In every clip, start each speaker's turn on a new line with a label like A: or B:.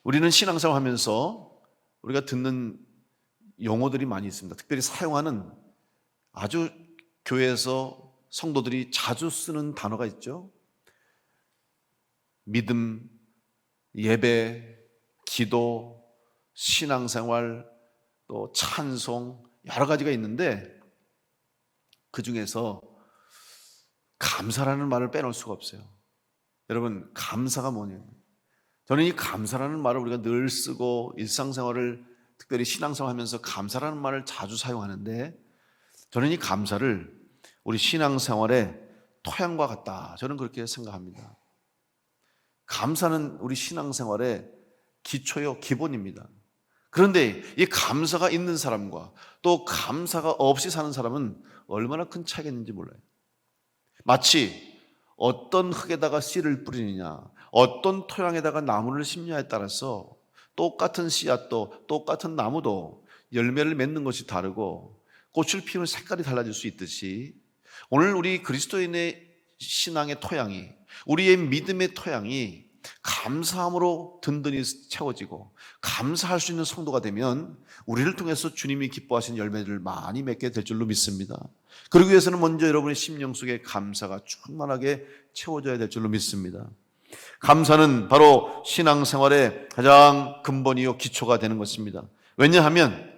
A: 우리는 신앙생활 하면서 우리가 듣는 용어들이 많이 있습니다. 특별히 사용하는 아주 교회에서 성도들이 자주 쓰는 단어가 있죠. 믿음, 예배, 기도, 신앙생활, 또 찬송, 여러 가지가 있는데 그 중에서 감사라는 말을 빼놓을 수가 없어요. 여러분, 감사가 뭐냐면, 저는 이 감사라는 말을 우리가 늘 쓰고 일상생활을 특별히 신앙생활 하면서 감사라는 말을 자주 사용하는데, 저는 이 감사를 우리 신앙생활의 토양과 같다, 저는 그렇게 생각합니다. 감사는 우리 신앙생활의 기초요, 기본입니다. 그런데 이 감사가 있는 사람과 또 감사가 없이 사는 사람은 얼마나 큰 차이가 있는지 몰라요. 마치 어떤 흙에다가 씨를 뿌리느냐, 어떤 토양에다가 나무를 심냐에 따라서 똑같은 씨앗도 똑같은 나무도 열매를 맺는 것이 다르고 꽃을 피우는 색깔이 달라질 수 있듯이, 오늘 우리 그리스도인의 신앙의 토양이, 우리의 믿음의 토양이 감사함으로 든든히 채워지고 감사할 수 있는 성도가 되면 우리를 통해서 주님이 기뻐하신 열매를 많이 맺게 될 줄로 믿습니다. 그러기 위해서는 먼저 여러분의 심령 속에 감사가 충만하게 채워져야 될 줄로 믿습니다. 감사는 바로 신앙생활의 가장 근본이요 기초가 되는 것입니다. 왜냐하면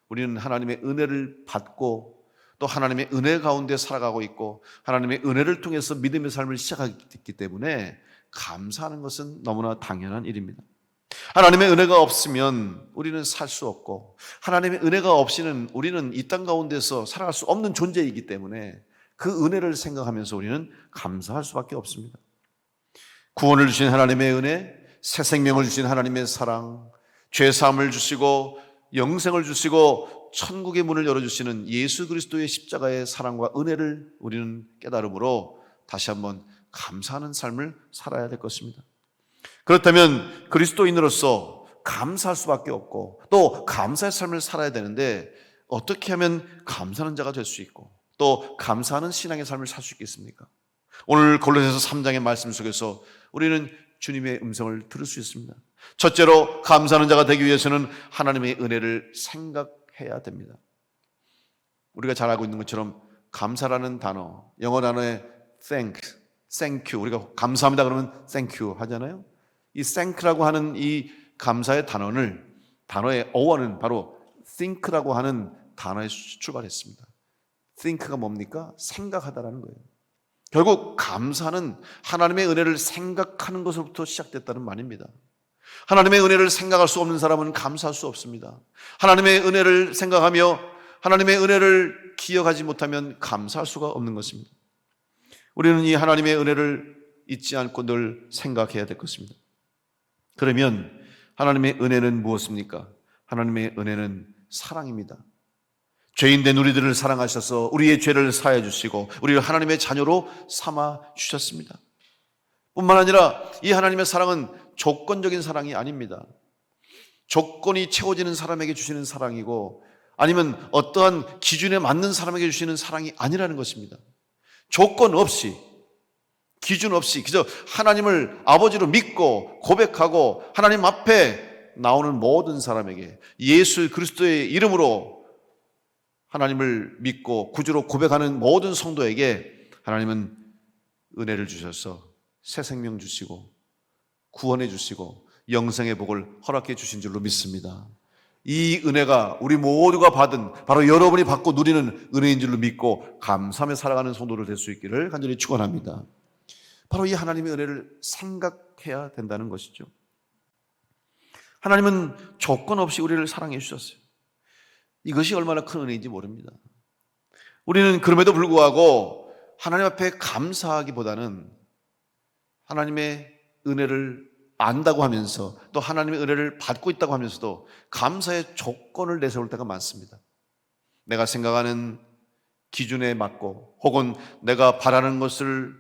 A: 우리는 하나님의 은혜를 받고 또 하나님의 은혜 가운데 살아가고 있고 하나님의 은혜를 통해서 믿음의 삶을 시작했기 때문에 감사하는 것은 너무나 당연한 일입니다. 하나님의 은혜가 없으면 우리는 살 수 없고, 하나님의 은혜가 없이는 우리는 이 땅 가운데서 살아갈 수 없는 존재이기 때문에 그 은혜를 생각하면서 우리는 감사할 수밖에 없습니다. 구원을 주신 하나님의 은혜, 새 생명을 주신 하나님의 사랑, 죄사함을 주시고 영생을 주시고 천국의 문을 열어주시는 예수 그리스도의 십자가의 사랑과 은혜를 우리는 깨달음으로 다시 한번 감사하는 삶을 살아야 될 것입니다. 그렇다면 그리스도인으로서 감사할 수밖에 없고 또 감사의 삶을 살아야 되는데, 어떻게 하면 감사하는 자가 될 수 있고 또 감사하는 신앙의 삶을 살 수 있겠습니까? 오늘 골로새서 3장의 말씀 속에서 우리는 주님의 음성을 들을 수 있습니다. 첫째로 감사하는 자가 되기 위해서는 하나님의 은혜를 생각해야 됩니다. 우리가 잘 알고 있는 것처럼 감사라는 단어, 영어 단어의 thank you, 우리가 감사합니다 그러면 thank you 하잖아요. 이 thank라고 하는 이 감사의 단어의 어원은 바로 think라고 하는 단어에서 출발했습니다. think가 뭡니까? 생각하다라는 거예요. 결국 감사는 하나님의 은혜를 생각하는 것으로부터 시작됐다는 말입니다. 하나님의 은혜를 생각할 수 없는 사람은 감사할 수 없습니다. 하나님의 은혜를 생각하며 하나님의 은혜를 기억하지 못하면 감사할 수가 없는 것입니다. 우리는 이 하나님의 은혜를 잊지 않고 늘 생각해야 될 것입니다. 그러면 하나님의 은혜는 무엇입니까? 하나님의 은혜는 사랑입니다. 죄인된 우리들을 사랑하셔서 우리의 죄를 사해 주시고 우리를 하나님의 자녀로 삼아 주셨습니다. 뿐만 아니라 이 하나님의 사랑은 조건적인 사랑이 아닙니다. 조건이 채워지는 사람에게 주시는 사랑이고 아니면 어떠한 기준에 맞는 사람에게 주시는 사랑이 아니라는 것입니다. 조건 없이, 기준 없이 그저 하나님을 아버지로 믿고 고백하고 하나님 앞에 나오는 모든 사람에게, 예수 그리스도의 이름으로 하나님을 믿고 구주로 고백하는 모든 성도에게 하나님은 은혜를 주셔서 새 생명 주시고 구원해 주시고 영생의 복을 허락해 주신 줄로 믿습니다. 이 은혜가 우리 모두가 받은, 바로 여러분이 받고 누리는 은혜인 줄로 믿고 감사하며 살아가는 성도를 될 수 있기를 간절히 축원합니다. 바로 이 하나님의 은혜를 생각해야 된다는 것이죠. 하나님은 조건 없이 우리를 사랑해 주셨어요. 이것이 얼마나 큰 은혜인지 모릅니다. 우리는 그럼에도 불구하고 하나님 앞에 감사하기보다는 하나님의 은혜를 안다고 하면서 또 하나님의 은혜를 받고 있다고 하면서도 감사의 조건을 내세울 때가 많습니다. 내가 생각하는 기준에 맞고 혹은 내가 바라는 것을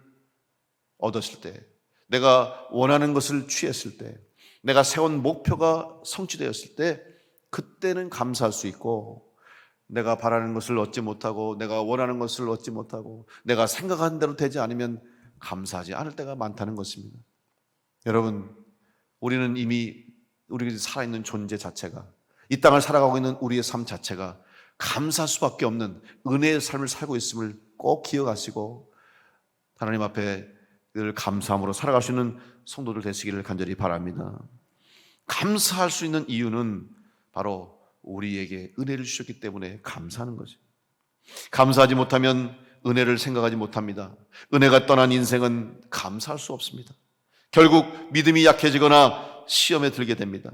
A: 얻었을 때, 내가 원하는 것을 취했을 때, 내가 세운 목표가 성취되었을 때 그때는 감사할 수 있고, 내가 바라는 것을 얻지 못하고 내가 원하는 것을 얻지 못하고 내가 생각한 대로 되지 않으면 감사하지 않을 때가 많다는 것입니다. 여러분, 우리는 이미 우리 살아있는 존재 자체가, 이 땅을 살아가고 있는 우리의 삶 자체가 감사할 수밖에 없는 은혜의 삶을 살고 있음을 꼭 기억하시고 하나님 앞에 늘 감사함으로 살아갈 수 있는 성도들 되시기를 간절히 바랍니다. 감사할 수 있는 이유는 바로 우리에게 은혜를 주셨기 때문에 감사하는 거죠. 감사하지 못하면 은혜를 생각하지 못합니다. 은혜가 떠난 인생은 감사할 수 없습니다. 결국 믿음이 약해지거나 시험에 들게 됩니다.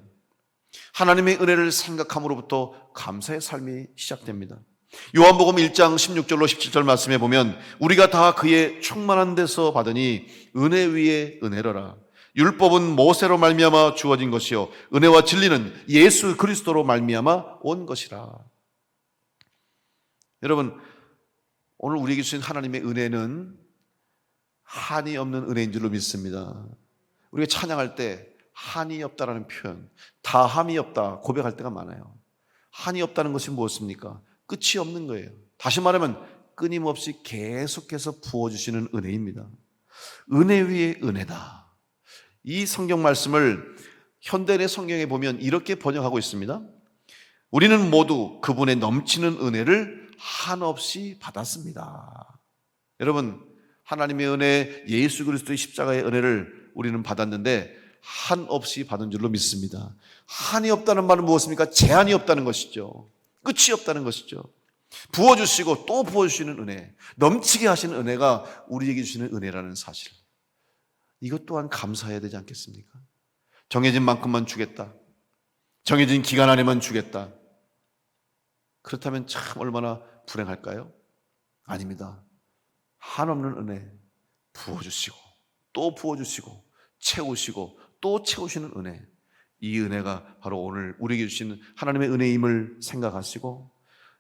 A: 하나님의 은혜를 생각함으로부터 감사의 삶이 시작됩니다. 요한복음 1장 16절로 17절 말씀에 보면 우리가 다 그의 충만한 데서 받으니 은혜 위에 은혜로라. 율법은 모세로 말미암아 주어진 것이요 은혜와 진리는 예수 그리스도로 말미암아 온 것이라. 여러분, 오늘 우리에게 주신 하나님의 은혜는 한이 없는 은혜인 줄로 믿습니다. 우리가 찬양할 때 한이 없다라는 표현, 다함이 없다 고백할 때가 많아요. 한이 없다는 것이 무엇입니까? 끝이 없는 거예요. 다시 말하면 끊임없이 계속해서 부어주시는 은혜입니다. 은혜 위에 은혜다. 이 성경 말씀을 현대의 성경에 보면 이렇게 번역하고 있습니다. 우리는 모두 그분의 넘치는 은혜를 한없이 받았습니다. 여러분, 하나님의 은혜, 예수 그리스도의 십자가의 은혜를 우리는 받았는데 한없이 받은 줄로 믿습니다. 한이 없다는 말은 무엇입니까? 제한이 없다는 것이죠. 끝이 없다는 것이죠. 부어주시고 또 부어주시는 은혜, 넘치게 하시는 은혜가 우리에게 주시는 은혜라는 사실, 이것 또한 감사해야 되지 않겠습니까? 정해진 만큼만 주겠다, 정해진 기간 안에만 주겠다, 그렇다면 참 얼마나 불행할까요? 아닙니다. 한없는 은혜 부어주시고 또 부어주시고 채우시고 또 채우시는 은혜, 이 은혜가 바로 오늘 우리에게 주시는 하나님의 은혜임을 생각하시고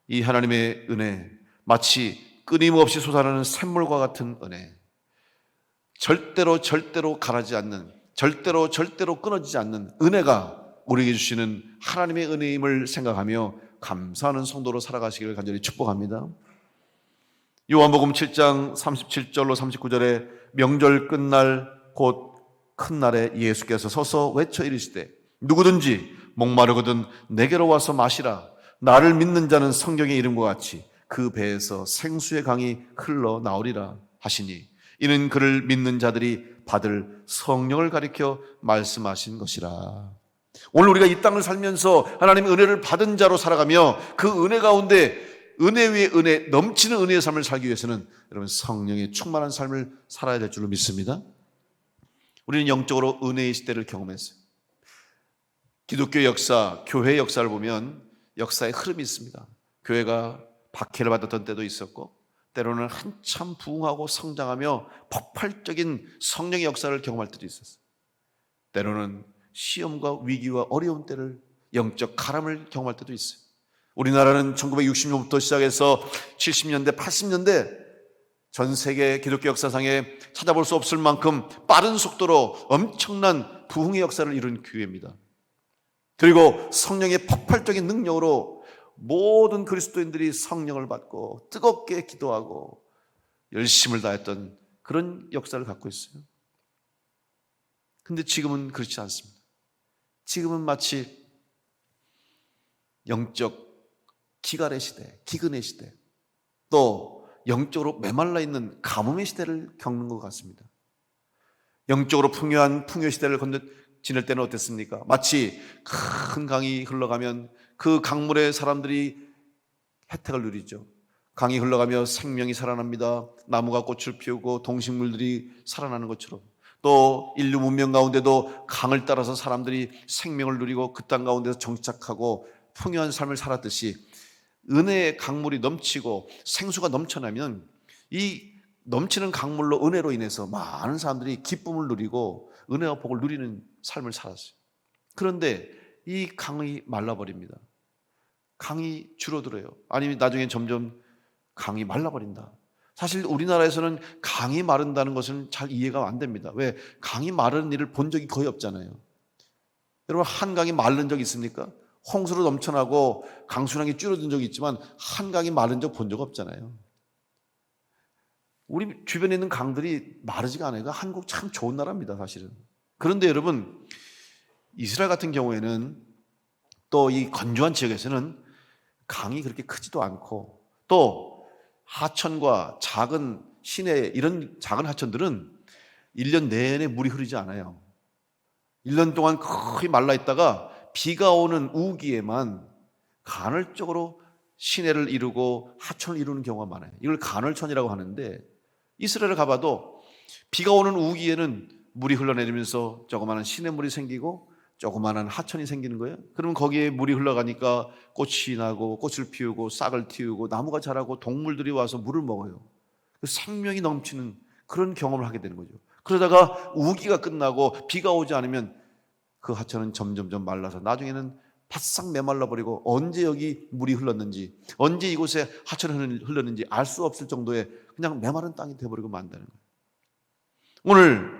A: 이 하나님의 은혜, 마치 끊임없이 솟아나는 샘물과 같은 은혜, 절대로 가라지 않는, 절대로 끊어지지 않는 은혜가 우리에게 주시는 하나님의 은혜임을 생각하며 감사하는 성도로 살아가시기를 간절히 축복합니다. 요한복음 7장 37절로 39절에 명절 끝날 곧 큰 날에 예수께서 서서 외쳐 이르시되 누구든지 목마르거든 내게로 와서 마시라. 나를 믿는 자는 성경의 이름과 같이 그 배에서 생수의 강이 흘러나오리라 하시니 이는 그를 믿는 자들이 받을 성령을 가리켜 말씀하신 것이라. 오늘 우리가 이 땅을 살면서 하나님의 은혜를 받은 자로 살아가며 그 은혜 가운데 은혜 위에 은혜, 넘치는 은혜의 삶을 살기 위해서는 여러분 성령의 충만한 삶을 살아야 될 줄로 믿습니다. 우리는 영적으로 은혜의 시대를 경험했어요. 기독교 역사, 교회 역사를 보면 역사의 흐름이 있습니다. 교회가 박해를 받았던 때도 있었고 때로는 한참 부흥하고 성장하며 폭발적인 성령의 역사를 경험할 때도 있었어요. 때로는 시험과 위기와 어려운 때를, 영적 가람을 경험할 때도 있어요. 우리나라는 1960년부터 시작해서 70년대, 80년대 전 세계 기독교 역사상에 찾아볼 수 없을 만큼 빠른 속도로 엄청난 부흥의 역사를 이룬 교회입니다. 그리고 성령의 폭발적인 능력으로 모든 그리스도인들이 성령을 받고 뜨겁게 기도하고 열심을 다했던 그런 역사를 갖고 있어요. 근데 지금은 그렇지 않습니다. 지금은 마치 영적 기갈의 시대, 기근의 시대, 또 영적으로 메말라 있는 가뭄의 시대를 겪는 것 같습니다. 영적으로 풍요한 풍요 시대를 지낼 때는 어땠습니까? 마치 큰 강이 흘러가면 그 강물에 사람들이 혜택을 누리죠. 강이 흘러가며 생명이 살아납니다. 나무가 꽃을 피우고 동식물들이 살아나는 것처럼, 또 인류 문명 가운데도 강을 따라서 사람들이 생명을 누리고 그 땅 가운데서 정착하고 풍요한 삶을 살았듯이 은혜의 강물이 넘치고 생수가 넘쳐나면 이 넘치는 강물로, 은혜로 인해서 많은 사람들이 기쁨을 누리고 은혜와 복을 누리는 삶을 살았어요. 그런데 이 강이 말라버립니다. 강이 줄어들어요. 아니면 나중에 점점 강이 말라버린다. 사실 우리나라에서는 강이 마른다는 것은 잘 이해가 안 됩니다. 왜? 강이 마르는 일을 본 적이 거의 없잖아요. 여러분, 한강이 마른 적 있습니까? 홍수로 넘쳐나고 강수량이 줄어든 적이 있지만 한강이 마른 적 본 적 없잖아요. 우리 주변에 있는 강들이 마르지가 않아요. 한국 참 좋은 나라입니다, 사실은. 그런데 여러분, 이스라엘 같은 경우에는 또 이 건조한 지역에서는 강이 그렇게 크지도 않고 또 하천과 작은 시내 이런 작은 하천들은 1년 내내 물이 흐르지 않아요. 1년 동안 거의 말라 있다가 비가 오는 우기에만 간헐적으로 시내를 이루고 하천을 이루는 경우가 많아요. 이걸 간헐천이라고 하는데 이스라엘을 가봐도 비가 오는 우기에는 물이 흘러내리면서 조그마한 시냇물이 생기고 조그마한 하천이 생기는 거예요. 그러면 거기에 물이 흘러가니까 꽃이 나고 꽃을 피우고 싹을 틔우고 나무가 자라고 동물들이 와서 물을 먹어요. 생명이 넘치는 그런 경험을 하게 되는 거죠. 그러다가 우기가 끝나고 비가 오지 않으면 그 하천은 점점점 말라서 나중에는 바싹 메말라 버리고 언제 여기 물이 흘렀는지 언제 이곳에 하천이 흘렀는지 알 수 없을 정도의 그냥 메마른 땅이 되어버리고 만다는 거예요. 오늘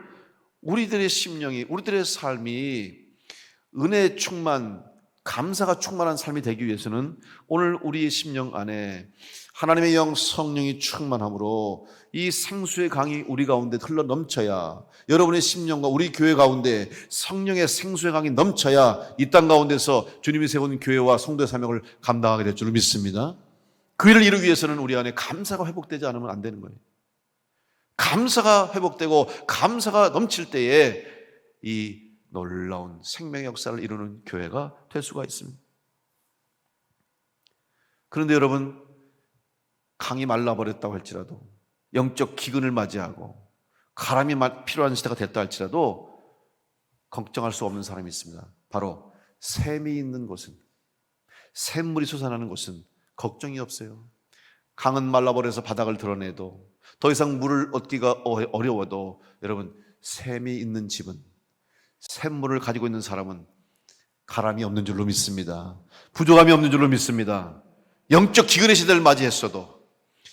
A: 우리들의 심령이, 우리들의 삶이 은혜 충만, 감사가 충만한 삶이 되기 위해서는 오늘 우리의 심령 안에 하나님의 영 성령이 충만함으로 이 생수의 강이 우리 가운데 흘러 넘쳐야, 여러분의 심령과 우리 교회 가운데 성령의 생수의 강이 넘쳐야 이 땅 가운데서 주님이 세운 교회와 성도의 사명을 감당하게 될 줄 믿습니다. 그 일을 이루기 위해서는 우리 안에 감사가 회복되지 않으면 안 되는 거예요. 감사가 회복되고 감사가 넘칠 때에 이 놀라운 생명의 역사를 이루는 교회가 될 수가 있습니다. 그런데 여러분, 강이 말라버렸다고 할지라도, 영적 기근을 맞이하고 가람이 필요한 시대가 됐다 할지라도 걱정할 수 없는 사람이 있습니다. 바로 샘이 있는 곳은, 샘물이 솟아나는 곳은 걱정이 없어요. 강은 말라버려서 바닥을 드러내도 더 이상 물을 얻기가 어려워도 여러분, 샘이 있는 집은, 샘물을 가지고 있는 사람은 가람이 없는 줄로 믿습니다. 부족함이 없는 줄로 믿습니다. 영적 기근의 시대를 맞이했어도,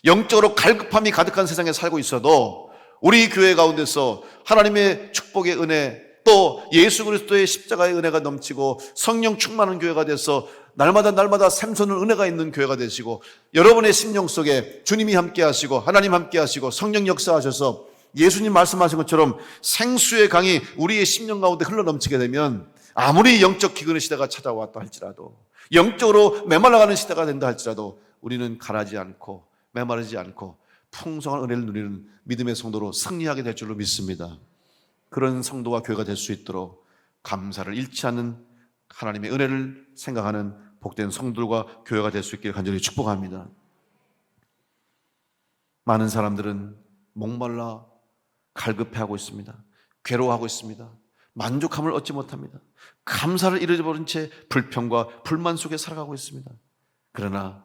A: 영적으로 갈급함이 가득한 세상에 살고 있어도 우리 교회 가운데서 하나님의 축복의 은혜, 또 예수 그리스도의 십자가의 은혜가 넘치고 성령 충만한 교회가 돼서 날마다 샘솟는 은혜가 있는 교회가 되시고, 여러분의 심령 속에 주님이 함께 하시고 하나님 함께 하시고 성령 역사하셔서 예수님 말씀하신 것처럼 생수의 강이 우리의 심령 가운데 흘러넘치게 되면 아무리 영적 기근의 시대가 찾아왔다 할지라도, 영적으로 메말라가는 시대가 된다 할지라도 우리는 가라지 않고 메마르지 않고 풍성한 은혜를 누리는 믿음의 성도로 승리하게 될 줄로 믿습니다. 그런 성도와 교회가 될 수 있도록 감사를 잃지 않는, 하나님의 은혜를 생각하는 복된 성도들과 교회가 될 수 있기를 간절히 축복합니다. 많은 사람들은 목말라 갈급해하고 있습니다. 괴로워하고 있습니다. 만족함을 얻지 못합니다. 감사를 잃어버린 채 불평과 불만 속에 살아가고 있습니다. 그러나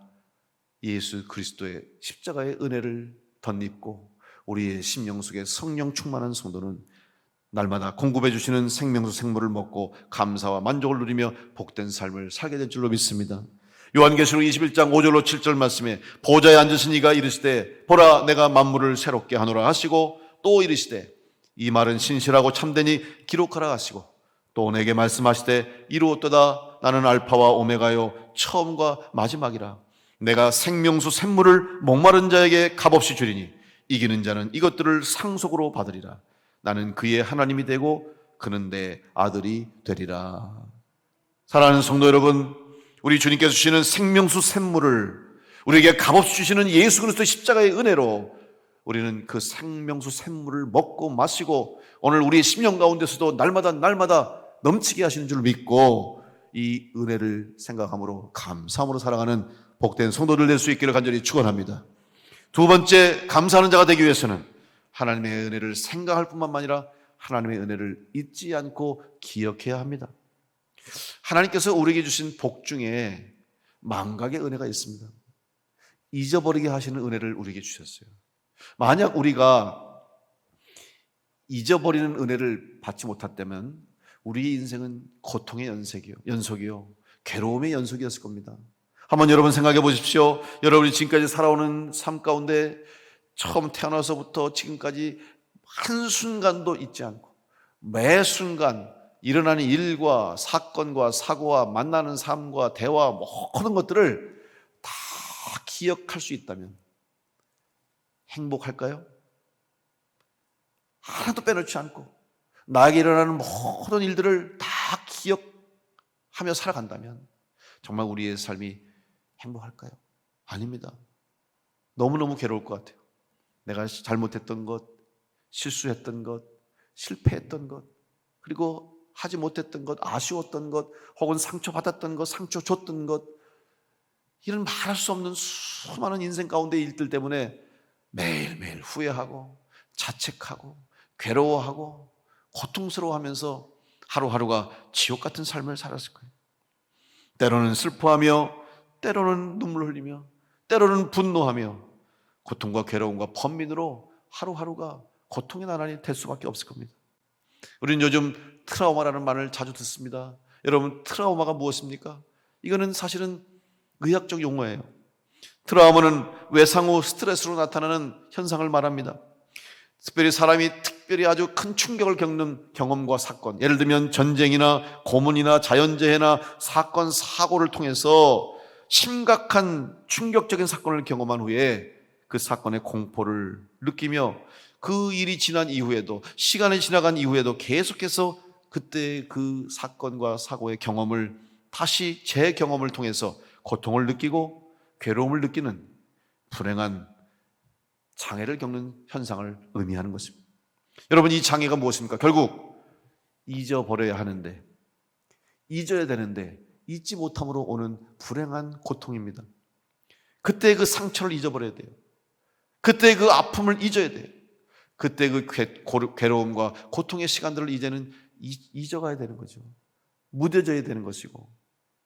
A: 예수 그리스도의 십자가의 은혜를 덧입고 우리의 심령 속에 성령 충만한 성도는 날마다 공급해 주시는 생명수 생물을 먹고 감사와 만족을 누리며 복된 삶을 살게 될 줄로 믿습니다. 요한계시록 21장 5절로 7절 말씀에 보좌에 앉으신 이가 이르시되 보라 내가 만물을 새롭게 하노라 하시고, 또 이르시되 이 말은 신실하고 참되니 기록하라 하시고, 또 내게 말씀하시되 이루었도다 나는 알파와 오메가요 처음과 마지막이라. 내가 생명수 샘물을 목마른 자에게 값없이 주리니 이기는 자는 이것들을 상속으로 받으리라. 나는 그의 하나님이 되고 그는 내 아들이 되리라. 사랑하는 성도 여러분, 우리 주님께서 주시는 생명수 샘물을 우리에게 값없이 주시는 예수 그리스도의 십자가의 은혜로 우리는 그 생명수 샘물을 먹고 마시고 오늘 우리의 심령 가운데서도 날마다 넘치게 하시는 줄 믿고 이 은혜를 생각함으로 감사함으로 살아가는 복된 성도들 될 수 있기를 간절히 축원합니다. 두 번째, 감사하는 자가 되기 위해서는 하나님의 은혜를 생각할 뿐만 아니라 하나님의 은혜를 잊지 않고 기억해야 합니다. 하나님께서 우리에게 주신 복 중에 망각의 은혜가 있습니다. 잊어버리게 하시는 은혜를 우리에게 주셨어요. 만약 우리가 잊어버리는 은혜를 받지 못했다면 우리의 인생은 고통의 연속이요 괴로움의 연속이었을 겁니다. 한번 여러분 생각해 보십시오. 여러분이 지금까지 살아오는 삶 가운데 처음 태어나서부터 지금까지 한순간도 잊지 않고 매 순간 일어나는 일과 사건과 사고와 만나는 삶과 대화 모든 것들을 다 기억할 수 있다면 행복할까요? 하나도 빼놓지 않고 나에게 일어나는 모든 일들을 다 기억하며 살아간다면 정말 우리의 삶이 행복할까요? 아닙니다. 너무너무 괴로울 것 같아요. 내가 잘못했던 것, 실수했던 것, 실패했던 것, 그리고 하지 못했던 것, 아쉬웠던 것, 혹은 상처받았던 것, 상처 줬던 것, 이런 말할 수 없는 수많은 인생 가운데 일들 때문에 매일매일 후회하고 자책하고 괴로워하고 고통스러워하면서 하루하루가 지옥 같은 삶을 살았을 거예요. 때로는 슬퍼하며, 때로는 눈물 흘리며, 때로는 분노하며 고통과 괴로움과 번민으로 하루하루가 고통의 나날이 될 수밖에 없을 겁니다. 우리는 요즘 트라우마라는 말을 자주 듣습니다. 여러분, 트라우마가 무엇입니까? 이거는 사실은 의학적 용어예요. 트라우마는 외상 후 스트레스로 나타나는 현상을 말합니다. 특별히 사람이 아주 큰 충격을 겪는 경험과 사건, 예를 들면 전쟁이나 고문이나 자연재해나 사건, 사고를 통해서 심각한 충격적인 사건을 경험한 후에 그 사건의 공포를 느끼며 그 일이 지난 이후에도, 시간이 지나간 이후에도 계속해서 그때 그 사건과 사고의 경험을 다시 재경험을 통해서 고통을 느끼고 괴로움을 느끼는 불행한 장애를 겪는 현상을 의미하는 것입니다. 여러분, 이 장애가 무엇입니까? 결국 잊어버려야 하는데, 잊어야 되는데 잊지 못함으로 오는 불행한 고통입니다. 그때 그 상처를 잊어버려야 돼요. 그때 그 아픔을 잊어야 돼요. 그때 그 괴로움과 고통의 시간들을 이제는 잊어가야 되는 거죠. 무뎌져야 되는 것이고,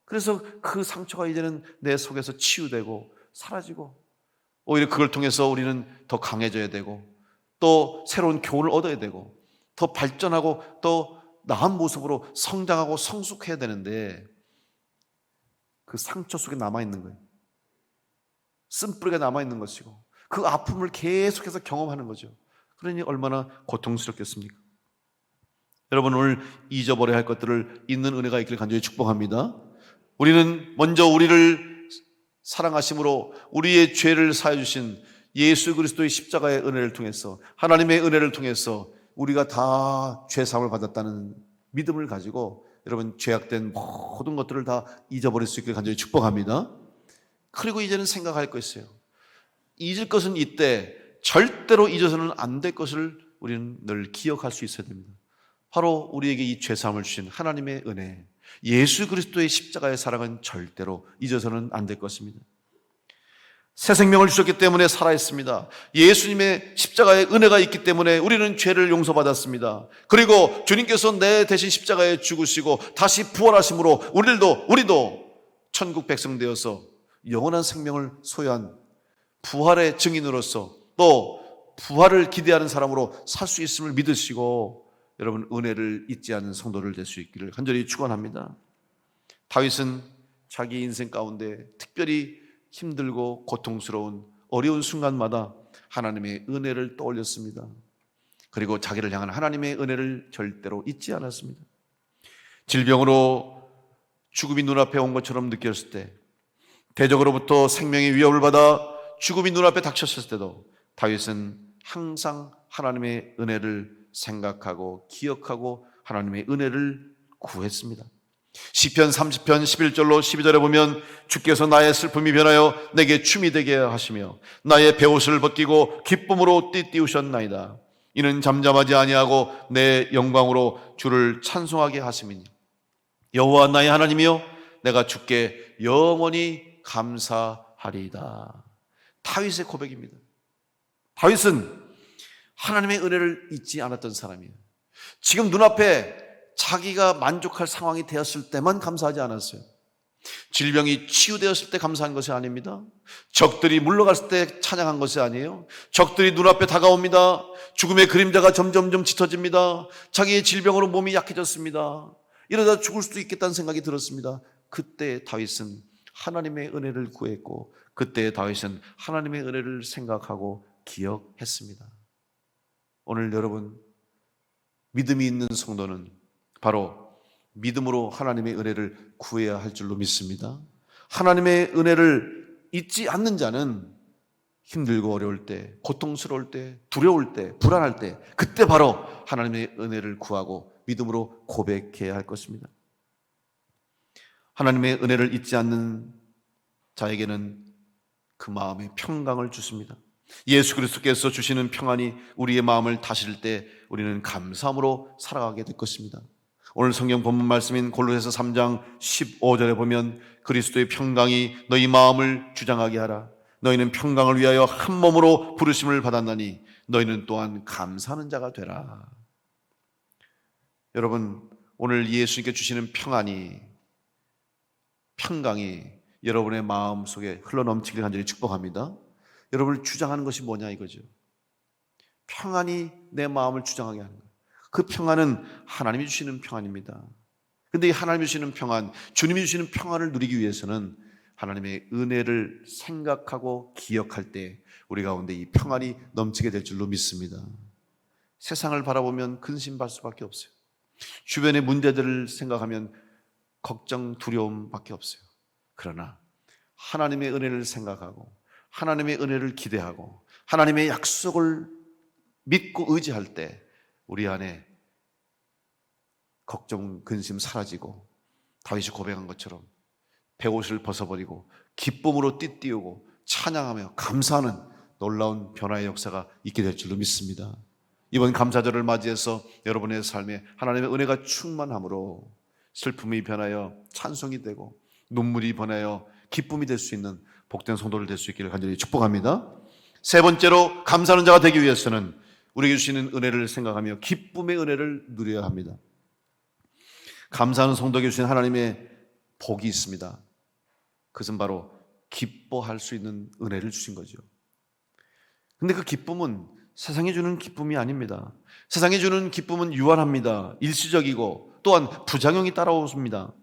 A: 그래서 그 상처가 이제는 내 속에서 치유되고 사라지고, 오히려 그걸 통해서 우리는 더 강해져야 되고 또 새로운 교훈을 얻어야 되고 더 발전하고 또 나은 모습으로 성장하고 성숙해야 되는데, 그 상처 속에 남아있는 거예요. 쓴뿌리가 남아있는 것이고 그 아픔을 계속해서 경험하는 거죠. 그러니 얼마나 고통스럽겠습니까? 여러분, 오늘 잊어버려야 할 것들을 잊는 은혜가 있기를 간절히 축복합니다. 우리는 먼저 우리를 사랑하심으로 우리의 죄를 사해 주신 예수 그리스도의 십자가의 은혜를 통해서, 하나님의 은혜를 통해서 우리가 다 죄사함을 받았다는 믿음을 가지고 여러분, 죄악된 모든 것들을 다 잊어버릴 수 있기를 간절히 축복합니다. 그리고 이제는 생각할 거 있어요. 잊을 것은 이때 절대로 잊어서는 안 될 것을 우리는 늘 기억할 수 있어야 됩니다. 바로 우리에게 이 죄사함을 주신 하나님의 은혜, 예수 그리스도의 십자가의 사랑은 절대로 잊어서는 안 될 것입니다. 새 생명을 주셨기 때문에 살아있습니다. 예수님의 십자가의 은혜가 있기 때문에 우리는 죄를 용서받았습니다. 그리고 주님께서 내 대신 십자가에 죽으시고 다시 부활하심으로 우리도 천국 백성 되어서 영원한 생명을 소유한 부활의 증인으로서 또 부활을 기대하는 사람으로 살 수 있음을 믿으시고 여러분, 은혜를 잊지 않는 성도를 될 수 있기를 간절히 축원합니다. 다윗은 자기 인생 가운데 특별히 힘들고 고통스러운 어려운 순간마다 하나님의 은혜를 떠올렸습니다. 그리고 자기를 향한 하나님의 은혜를 절대로 잊지 않았습니다. 질병으로 죽음이 눈앞에 온 것처럼 느꼈을 때, 대적으로부터 생명의 위협을 받아 죽음이 눈앞에 닥쳤을 때도 다윗은 항상 하나님의 은혜를 생각하고 기억하고 하나님의 은혜를 구했습니다. 시편 30편 11절로 12절에 보면 주께서 나의 슬픔이 변하여 내게 춤이 되게 하시며 나의 베옷을 벗기고 기쁨으로 띠띠우셨나이다. 이는 잠잠하지 아니하고 내 영광으로 주를 찬송하게 하심이니 여호와 나의 하나님이여 내가 주께 영원히 감사하리이다. 다윗의 고백입니다. 다윗은 하나님의 은혜를 잊지 않았던 사람이에요. 지금 눈앞에 자기가 만족할 상황이 되었을 때만 감사하지 않았어요. 질병이 치유되었을 때 감사한 것이 아닙니다. 적들이 물러갔을 때 찬양한 것이 아니에요. 적들이 눈앞에 다가옵니다. 죽음의 그림자가 점점점 짙어집니다. 자기의 질병으로 몸이 약해졌습니다. 이러다 죽을 수도 있겠다는 생각이 들었습니다. 그때 다윗은 하나님의 은혜를 구했고 그때 다윗은 하나님의 은혜를 생각하고 기억했습니다. 오늘 여러분, 믿음이 있는 성도는 바로 믿음으로 하나님의 은혜를 구해야 할 줄로 믿습니다. 하나님의 은혜를 잊지 않는 자는 힘들고 어려울 때, 고통스러울 때, 두려울 때, 불안할 때, 그때 바로 하나님의 은혜를 구하고 믿음으로 고백해야 할 것입니다. 하나님의 은혜를 잊지 않는 자에게는 그 마음에 평강을 주십니다. 예수 그리스도께서 주시는 평안이 우리의 마음을 다스릴 때 우리는 감사함으로 살아가게 될 것입니다. 오늘 성경 본문 말씀인 골로새서 3장 15절에 보면 그리스도의 평강이 너희 마음을 주장하게 하라. 너희는 평강을 위하여 한 몸으로 부르심을 받았나니 너희는 또한 감사하는 자가 되라. 여러분, 오늘 예수님께 주시는 평강이 여러분의 마음 속에 흘러넘치기를 간절히 축복합니다. 여러분을 주장하는 것이 뭐냐 이거죠. 평안이 내 마음을 주장하게 하는 거예요. 그 평안은 하나님이 주시는 평안입니다. 그런데 이 하나님이 주시는 평안, 주님이 주시는 평안을 누리기 위해서는 하나님의 은혜를 생각하고 기억할 때 우리 가운데 이 평안이 넘치게 될 줄로 믿습니다. 세상을 바라보면 근심할 수밖에 없어요. 주변의 문제들을 생각하면 걱정, 두려움밖에 없어요. 그러나 하나님의 은혜를 생각하고 하나님의 은혜를 기대하고 하나님의 약속을 믿고 의지할 때 우리 안에 걱정, 근심 사라지고 다윗이 고백한 것처럼 베옷을 벗어버리고 기쁨으로 띠띠우고 찬양하며 감사하는 놀라운 변화의 역사가 있게 될 줄로 믿습니다. 이번 감사절을 맞이해서 여러분의 삶에 하나님의 은혜가 충만함으로 슬픔이 변하여 찬송이 되고 눈물이 변하여 기쁨이 될 수 있는 복된 성도를 될 수 있기를 간절히 축복합니다. 세 번째로 감사하는 자가 되기 위해서는 우리에게 주시는 은혜를 생각하며 기쁨의 은혜를 누려야 합니다. 감사하는 성도에게 주신 하나님의 복이 있습니다. 그것은 바로 기뻐할 수 있는 은혜를 주신 거죠. 근데 그 기쁨은 세상이 주는 기쁨이 아닙니다. 세상이 주는 기쁨은 유한합니다. 일시적이고 또한 부작용이 따라오습니다.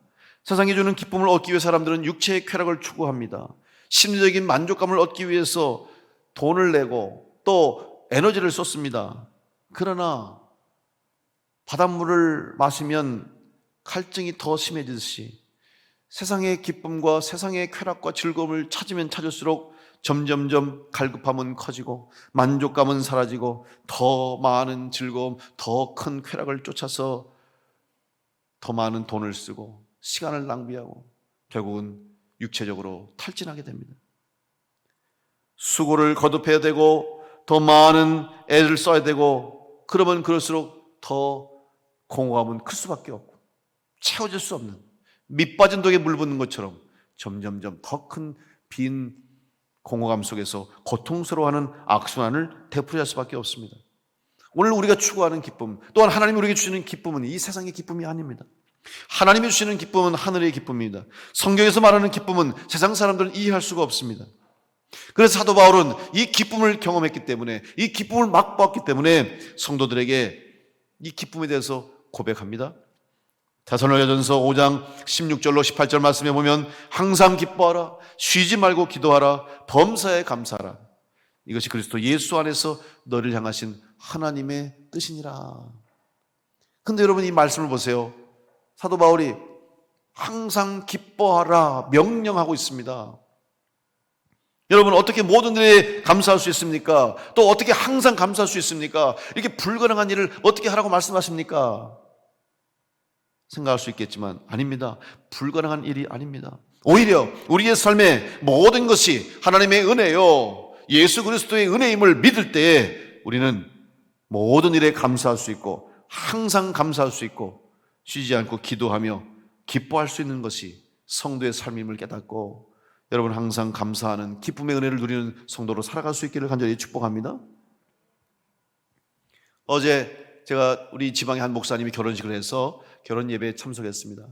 A: 세상이 주는 기쁨을 얻기 위해 사람들은 육체의 쾌락을 추구합니다. 심리적인 만족감을 얻기 위해서 돈을 내고 또 에너지를 쏟습니다. 그러나 바닷물을 마시면 갈증이 더 심해지듯이 세상의 기쁨과 세상의 쾌락과 즐거움을 찾으면 찾을수록 점점점 갈급함은 커지고 만족감은 사라지고 더 많은 즐거움, 더 큰 쾌락을 쫓아서 더 많은 돈을 쓰고 시간을 낭비하고 결국은 육체적으로 탈진하게 됩니다. 수고를 거듭해야 되고 더 많은 애를 써야 되고 그러면 그럴수록 더 공허함은 클 수밖에 없고 채워질 수 없는 밑 빠진 독에 물 붓는 것처럼 점점점 더 큰 빈 공허감 속에서 고통스러워하는 악순환을 되풀이할 수밖에 없습니다. 오늘 우리가 추구하는 기쁨, 또한 하나님이 우리에게 주시는 기쁨은 이 세상의 기쁨이 아닙니다. 하나님이 주시는 기쁨은 하늘의 기쁨입니다. 성경에서 말하는 기쁨은 세상 사람들은 이해할 수가 없습니다. 그래서 사도 바울은 이 기쁨을 경험했기 때문에, 이 기쁨을 맛보았기 때문에 성도들에게 이 기쁨에 대해서 고백합니다. 데살로니가전서 5장 16절로 18절 말씀에 보면 항상 기뻐하라, 쉬지 말고 기도하라, 범사에 감사하라. 이것이 그리스도 예수 안에서 너를 향하신 하나님의 뜻이니라. 근데 여러분 이 말씀을 보세요. 사도 바울이 항상 기뻐하라 명령하고 있습니다. 여러분 어떻게 모든 일에 감사할 수 있습니까? 또 어떻게 항상 감사할 수 있습니까? 이렇게 불가능한 일을 어떻게 하라고 말씀하십니까? 생각할 수 있겠지만 아닙니다. 불가능한 일이 아닙니다. 오히려 우리의 삶의 모든 것이 하나님의 은혜요, 예수 그리스도의 은혜임을 믿을 때에 우리는 모든 일에 감사할 수 있고 항상 감사할 수 있고 쉬지 않고 기도하며 기뻐할 수 있는 것이 성도의 삶임을 깨닫고 여러분 항상 감사하는 기쁨의 은혜를 누리는 성도로 살아갈 수 있기를 간절히 축복합니다. 어제 제가 우리 지방의 한 목사님이 결혼식을 해서 결혼 예배에 참석했습니다.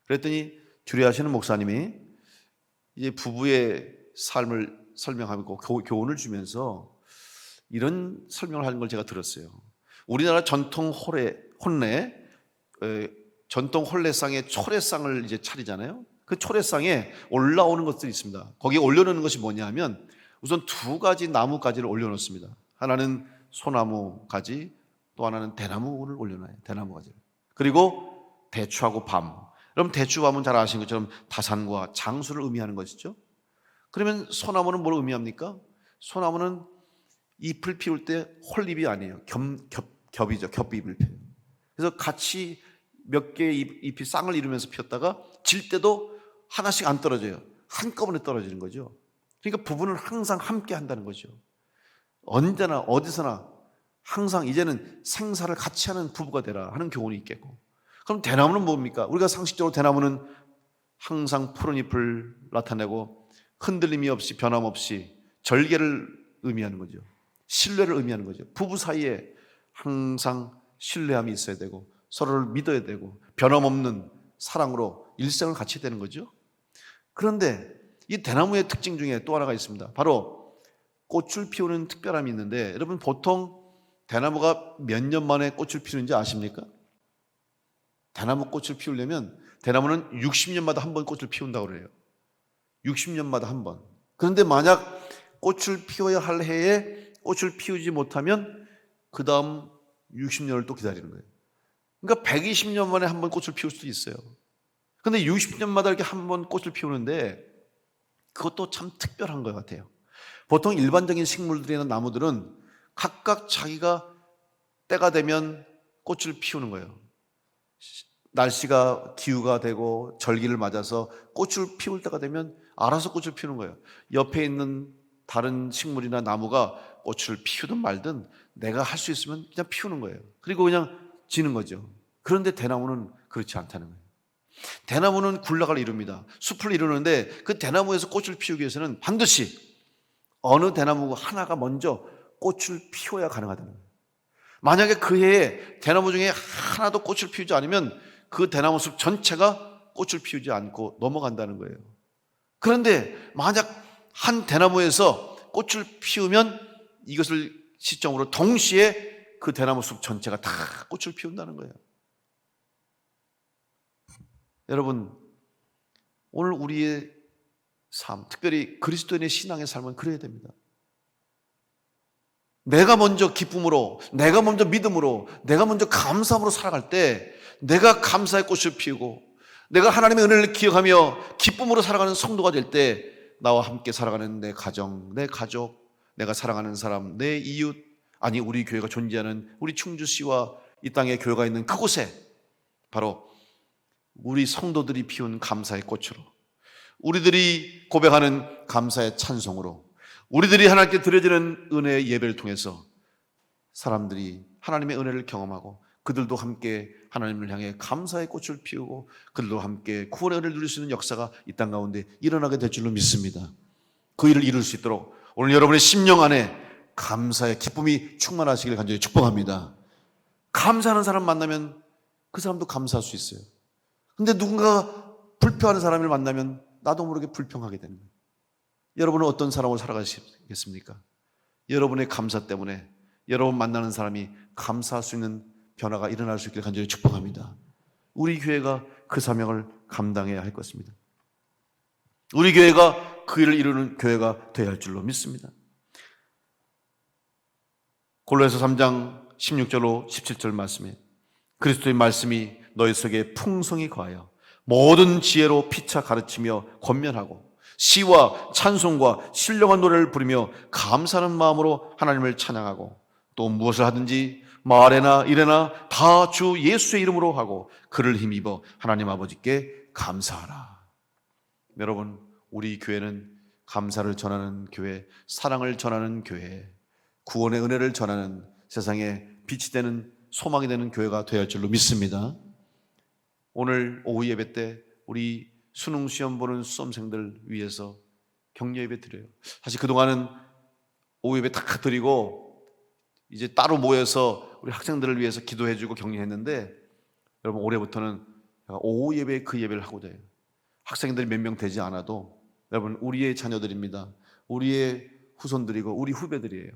A: 그랬더니 주례하시는 목사님이 이제 부부의 삶을 설명하고 교훈을 주면서 이런 설명을 하는 걸 제가 들었어요. 우리나라 전통 전통 혼례상에 초례상을 이제 차리잖아요. 그 초례상에 올라오는 것들이 있습니다. 거기에 올려놓는 것이 뭐냐 하면 우선 두 가지 나무 가지를 올려놓습니다. 하나는 소나무 가지, 또 하나는 대나무를 올려놔요. 대나무 가지를. 그리고 대추하고 밤. 그럼 대추밤은 잘 아시는 것처럼 다산과 장수를 의미하는 것이죠. 그러면 소나무는 뭘 의미합니까? 소나무는 잎을 피울 때 홀잎이 아니에요. 겹이죠. 겹잎을 피워요. 그래서 같이 몇 개의 잎이 쌍을 이루면서 피었다가 질 때도 하나씩 안 떨어져요. 한꺼번에 떨어지는 거죠. 그러니까 부부는 항상 함께 한다는 거죠. 언제나 어디서나 항상 이제는 생사를 같이 하는 부부가 되라 하는 교훈이 있겠고, 그럼 대나무는 뭡니까? 우리가 상식적으로 대나무는 항상 푸른 잎을 나타내고 흔들림이 없이 변함없이 절개를 의미하는 거죠. 신뢰를 의미하는 거죠. 부부 사이에 항상 신뢰함이 있어야 되고 서로를 믿어야 되고 변함없는 사랑으로 일생을 같이 되는 거죠. 그런데 이 대나무의 특징 중에 또 하나가 있습니다. 바로 꽃을 피우는 특별함이 있는데, 여러분 보통 대나무가 몇 년 만에 꽃을 피우는지 아십니까? 대나무 꽃을 피우려면 대나무는 60년마다 한 번 꽃을 피운다고 그래요. 60년마다 한 번. 그런데 만약 꽃을 피워야 할 해에 꽃을 피우지 못하면 그 다음 60년을 또 기다리는 거예요. 그러니까 120년 만에 한 번 꽃을 피울 수도 있어요. 그런데 60년마다 이렇게 한 번 꽃을 피우는데 그것도 참 특별한 것 같아요. 보통 일반적인 식물들이나 나무들은 각각 자기가 때가 되면 꽃을 피우는 거예요. 날씨가 기후가 되고 절기를 맞아서 꽃을 피울 때가 되면 알아서 꽃을 피우는 거예요. 옆에 있는 다른 식물이나 나무가 꽃을 피우든 말든 내가 할 수 있으면 그냥 피우는 거예요. 그리고 그냥 지는 거죠. 그런데 대나무는 그렇지 않다는 거예요. 대나무는 군락을 이룹니다. 숲을 이루는데 그 대나무에서 꽃을 피우기 위해서는 반드시 어느 대나무 하나가 먼저 꽃을 피워야 가능하다는 거예요. 만약에 그 해에 대나무 중에 하나도 꽃을 피우지 않으면 그 대나무 숲 전체가 꽃을 피우지 않고 넘어간다는 거예요. 그런데 만약 한 대나무에서 꽃을 피우면 이것을 시점으로 동시에 그 대나무 숲 전체가 다 꽃을 피운다는 거예요. 여러분, 오늘 우리의 삶, 특별히 그리스도인의 신앙의 삶은 그래야 됩니다. 내가 먼저 기쁨으로, 내가 먼저 믿음으로, 내가 먼저 감사함으로 살아갈 때 내가 감사의 꽃을 피우고 내가 하나님의 은혜를 기억하며 기쁨으로 살아가는 성도가 될 때 나와 함께 살아가는 내 가정, 내 가족, 내가 사랑하는 사람, 내 이웃, 아니 우리 교회가 존재하는 우리 충주시와 이 땅에 교회가 있는 그곳에 바로 우리 성도들이 피운 감사의 꽃으로, 우리들이 고백하는 감사의 찬송으로, 우리들이 하나님께 드려지는 은혜의 예배를 통해서 사람들이 하나님의 은혜를 경험하고 그들도 함께 하나님을 향해 감사의 꽃을 피우고 그들도 함께 구원의 은혜를 누릴 수 있는 역사가 이 땅 가운데 일어나게 될 줄로 믿습니다. 그 일을 이룰 수 있도록 오늘 여러분의 심령 안에 감사의 기쁨이 충만하시길 간절히 축복합니다. 감사하는 사람 만나면 그 사람도 감사할 수 있어요. 근데 누군가 불평하는 사람을 만나면 나도 모르게 불평하게 되는 거예요. 여러분은 어떤 사람으로 살아가시겠습니까? 여러분의 감사 때문에 여러분 만나는 사람이 감사할 수 있는 변화가 일어날 수 있기를 간절히 축복합니다. 우리 교회가 그 사명을 감당해야 할 것입니다. 우리 교회가 그 일을 이루는 교회가 되어야 할 줄로 믿습니다. 골로새서 3장 16절로 17절 말씀에 그리스도의 말씀이 너희 속에 풍성히 거하여 모든 지혜로 피차 가르치며 권면하고 시와 찬송과 신령한 노래를 부르며 감사하는 마음으로 하나님을 찬양하고 또 무엇을 하든지 말에나 일에나 다 주 예수의 이름으로 하고 그를 힘입어 하나님 아버지께 감사하라. 여러분, 우리 교회는 감사를 전하는 교회, 사랑을 전하는 교회, 구원의 은혜를 전하는 세상에 빛이 되는 소망이 되는 교회가 되어야 할 줄로 믿습니다. 오늘 오후 예배 때 우리 수능 시험 보는 수험생들 위해서 격려 예배 드려요. 사실 그동안은 오후 예배 다 드리고 이제 따로 모여서 우리 학생들을 위해서 기도해주고 격려했는데, 여러분 올해부터는 오후 예배에 그 예배를 하고자 해요. 학생들이 몇 명 되지 않아도 여러분 우리의 자녀들입니다. 우리의 후손들이고 우리 후배들이에요.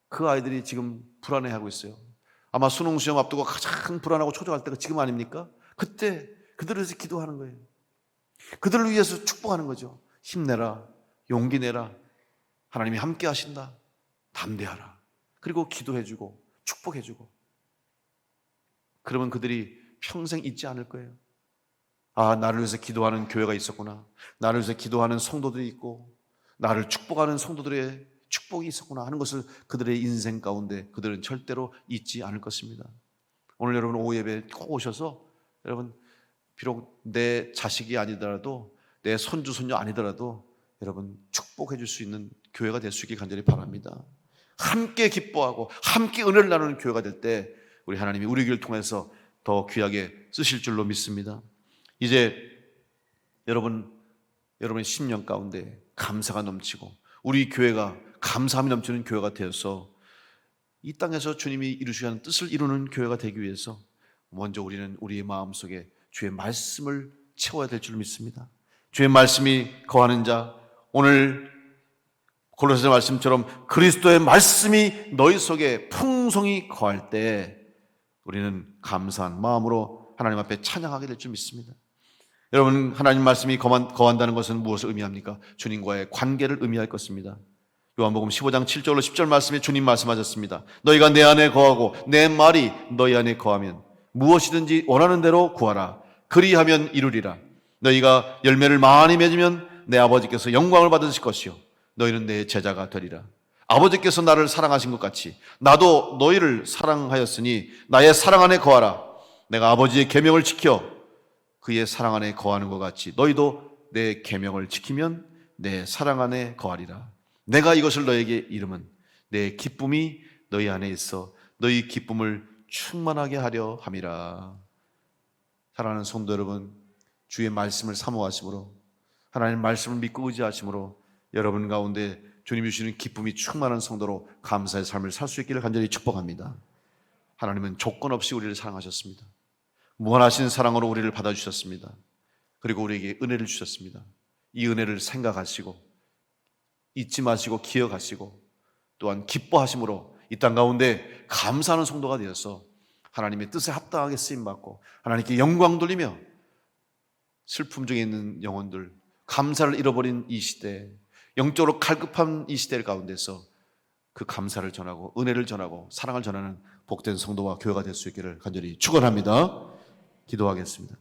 A: 그 아이들이 지금 불안해하고 있어요. 아마 수능 시험 앞두고 가장 불안하고 초조할 때가 지금 아닙니까? 그때 그들을 위해서 기도하는 거예요. 그들을 위해서 축복하는 거죠. 힘내라, 용기 내라, 하나님이 함께 하신다, 담대하라. 그리고 기도해주고 축복해주고, 그러면 그들이 평생 잊지 않을 거예요. 아, 나를 위해서 기도하는 교회가 있었구나, 나를 위해서 기도하는 성도들이 있고 나를 축복하는 성도들의 축복이 있었구나 하는 것을 그들의 인생 가운데 그들은 절대로 잊지 않을 것입니다. 오늘 여러분 오후 예배 꼭 오셔서 여러분 비록 내 자식이 아니더라도, 내 손주 손녀 아니더라도 여러분 축복해 줄 수 있는 교회가 될 수 있길 간절히 바랍니다. 함께 기뻐하고 함께 은혜를 나누는 교회가 될 때 우리 하나님이 우리 교회를 통해서 더 귀하게 쓰실 줄로 믿습니다. 이제 여러분의 심령 가운데 감사가 넘치고 우리 교회가 감사함이 넘치는 교회가 되어서 이 땅에서 주님이 이루시는 뜻을 이루는 교회가 되기 위해서 먼저 우리는 우리의 마음속에 주의 말씀을 채워야 될 줄 믿습니다. 주의 말씀이 거하는 자, 오늘 골로새서 말씀처럼 그리스도의 말씀이 너희 속에 풍성히 거할 때 우리는 감사한 마음으로 하나님 앞에 찬양하게 될 줄 믿습니다. 여러분, 하나님 말씀이 거한다는 것은 무엇을 의미합니까? 주님과의 관계를 의미할 것입니다. 요한복음 15장 7절로 10절 말씀에 주님 말씀하셨습니다. 너희가 내 안에 거하고 내 말이 너희 안에 거하면 무엇이든지 원하는 대로 구하라. 그리하면 이루리라. 너희가 열매를 많이 맺으면 내 아버지께서 영광을 받으실 것이요 너희는 내 제자가 되리라. 아버지께서 나를 사랑하신 것 같이 나도 너희를 사랑하였으니 나의 사랑 안에 거하라. 내가 아버지의 계명을 지켜 그의 사랑 안에 거하는 것 같이 너희도 내 계명을 지키면 내 사랑 안에 거하리라. 내가 이것을 너에게 이름은 내 기쁨이 너희 안에 있어 너희 기쁨을 충만하게 하려 함이라. 사랑하는 성도 여러분, 주의 말씀을 사모하심으로 하나님 말씀을 믿고 의지하심으로 여러분 가운데 주님이 주시는 기쁨이 충만한 성도로 감사의 삶을 살 수 있기를 간절히 축복합니다. 하나님은 조건 없이 우리를 사랑하셨습니다. 무한하신 사랑으로 우리를 받아주셨습니다. 그리고 우리에게 은혜를 주셨습니다. 이 은혜를 생각하시고 잊지 마시고 기억하시고 또한 기뻐하심으로 이 땅 가운데 감사하는 성도가 되어서 하나님의 뜻에 합당하게 쓰임받고 하나님께 영광 돌리며 슬픔 중에 있는 영혼들, 감사를 잃어버린 이 시대, 영적으로 갈급한 이 시대 가운데서 그 감사를 전하고 은혜를 전하고 사랑을 전하는 복된 성도와 교회가 될 수 있기를 간절히 축원합니다. 기도하겠습니다.